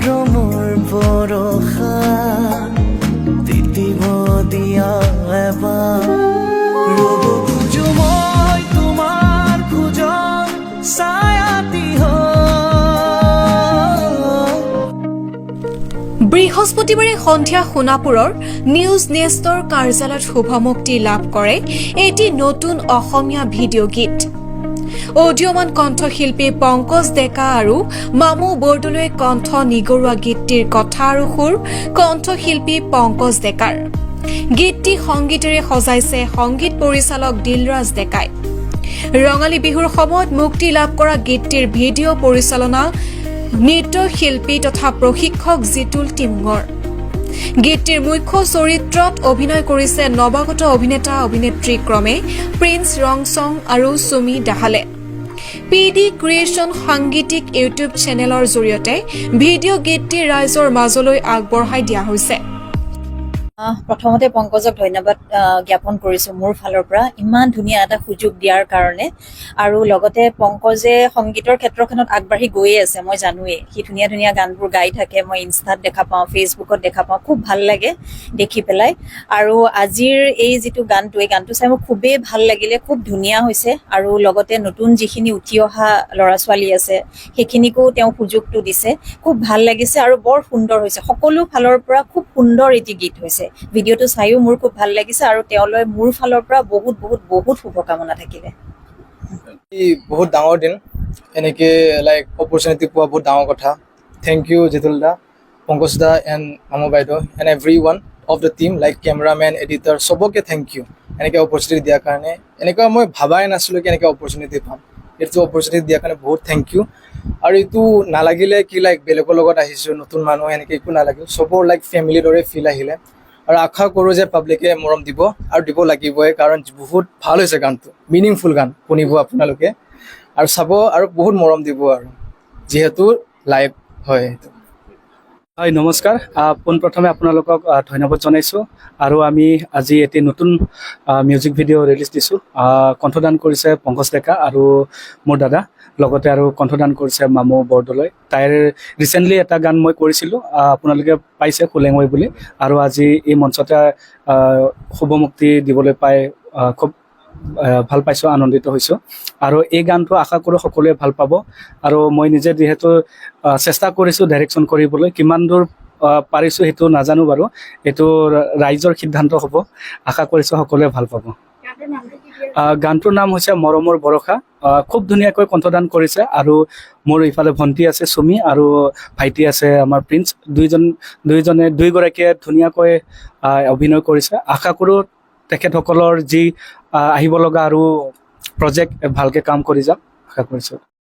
আৰু মোৰ ভৰসা তিতিব দিয়া এবাৰ ৰ'ব খোজো মই তোমাৰ খোজত ছায়াতি বৃহস্পতিবাৰে সন্ধিয়া সোণাপুৰৰ নিউজ নেষ্টৰ কাৰ্যালয়ত শুভমুক্তি লাভ কৰে এটি নতুন অসমীয়া ভিডিঅ' গীত অডিঅ'মান কণ্ঠশিল্পী পংকজ ডেকা আৰু মামু বৰদলৈয়ে কণ্ঠ নিগৰুৱা গীতটিৰ কথা আৰু সুৰ কণ্ঠশিল্পী পংকজ ডেকাৰ গীতটি সংগীতেৰে সজাইছে সংগীত পৰিচালক দিলৰাজ ডেকাই ৰঙালী বিহুৰ সময়ত মুক্তি লাভ কৰা গীতটিৰ ভিডিঅ' পৰিচালনা নৃত্যশিল্পী তথা প্ৰশিক্ষক জিতুল টিমুঙৰ গীতটিৰ মুখ্য চৰিত্ৰত অভিনয় কৰিছে নৱাগত অভিনেতা অভিনেত্ৰী ক্ৰমে প্ৰিন্স ৰংচং আৰু সুমি দাহালে পিডি ক্ৰিয়েশ্যন সাংগীতিক ইউটিউব চেনেলৰ জৰিয়তে ভিডিঅ' গীতটি ৰাইজৰ মাজলৈ আগবঢ়াই দিয়া হৈছে প্ৰথমতে পংকজক ধন্যবাদ জ্ঞাপন কৰিছো মোৰ ফালৰ পৰা ইমান ধুনীয়া এটা সুযোগ দিয়াৰ কাৰণে আৰু লগতে পংকজে সংগীতৰ ক্ষেত্ৰখনত আগবাঢ়ি গৈয়ে আছে মই জানোৱেই সি ধুনীয়া ধুনীয়া গানবোৰ গাই থাকে মই ইনষ্টাত দেখা পাওঁ ফেচবুকত দেখা পাওঁ খুব ভাল লাগে দেখি পেলাই আৰু আজিৰ এই যিটো গানটো এই গানটো চাই মোৰ খুবেই ভাল লাগিলে খুব ধুনীয়া হৈছে আৰু লগতে নতুন যিখিনি উঠি অহা ল'ৰা ছোৱালী আছে সেইখিনিকো তেওঁ সুযোগটো দিছে খুব ভাল লাগিছে আৰু বৰ সুন্দৰ হৈছে সকলো ফালৰ পৰা খুব সুন্দৰ এটি গীত হৈছে ভিডিঅ'টো চাইও মোৰ খুব ভাল লাগিছে আৰু তেওঁলৈ মোৰ ফালৰ পৰা বহুত বহুত বহুত শুভকামনা থাকিলে বহুত ডাঙৰ দিন এনেকে লাইক অপৰচুনিটি পোৱা বহুত ডাঙৰ কথা থেংক ইউ জিতুল দা পংকজ দা এণ্ড মামু বাইদেউ and every one of the team like cameramen editor চবকে থেংক ইউ এনেকৈ অপৰচুনিটি দিয়াৰ কাৰণে এনেকুৱা মই ভাবাই নাছিলোঁ কি এনেকৈ অপৰচুনিটি পাম এইটো অপৰচুনিটি দিয়াৰ কাৰণে বহুত থেংক ইউ আৰু এইটো নালাগিলে কি লাইক বেলেগৰ লগত আহিছোঁ নতুন মানুহ এনেকৈ একো নালাগিল চবৰ লাইক ফেমিলিৰ দৰে ফিল আহিলে আৰু আশা কৰোঁ যে পাব্লিকে মৰম দিব আৰু দিব লাগিবই কাৰণ বহুত ভাল হৈছে গানটো মিনিংফুল গান শুনিব আপোনালোকে আৰু চাব আৰু বহুত মৰম দিব আৰু যিহেতু লাইভ হয় সেইটো হয় নমস্কাৰ পোনপ্ৰথমে আপোনালোকক ধন্যবাদ জনাইছোঁ আৰু আমি আজি এটি নতুন মিউজিক ভিডিঅ' ৰিলিজ দিছোঁ কণ্ঠদান কৰিছে পংকজ ডেকা আৰু মোৰ দাদা লগতে আৰু কণ্ঠদান কৰিছে মামু বৰদলৈ তাইৰ ৰিচেণ্টলি এটা গান মই কৰিছিলোঁ আপোনালোকে পাইছে ফুলেঙৈ বুলি আৰু আজি এই মঞ্চতে শুভমুক্তি দিবলৈ পাই খুব ভাল পাইছোঁ আনন্দিত হৈছোঁ আৰু এই গানটো আশা কৰোঁ সকলোৱে ভাল পাব আৰু মই নিজে যিহেতু চেষ্টা কৰিছোঁ ডাইৰেকশ্যন কৰিবলৈ কিমান দূৰ পাৰিছোঁ সেইটো নাজানো বাৰু এইটো ৰাইজৰ সিদ্ধান্ত হ'ব আশা কৰিছোঁ সকলোৱে ভাল পাব গানটোৰ নাম হৈছে মৰমৰ বৰষা খুব ধুনীয়াকৈ কণ্ঠদান কৰিছে আৰু মোৰ ইফালে ভণ্টি আছে সুমি আৰু ভাইটি আছে আমাৰ প্ৰিন্স দুয়োগৰাকীয়ে ধুনীয়াকৈ অভিনয় কৰিছে আশা কৰোঁ তেখেতসকলৰ যি আহিব লগা আৰু প্ৰজেক্ট ভালকৈ কাম কৰি যাম আশা কৰিছোঁ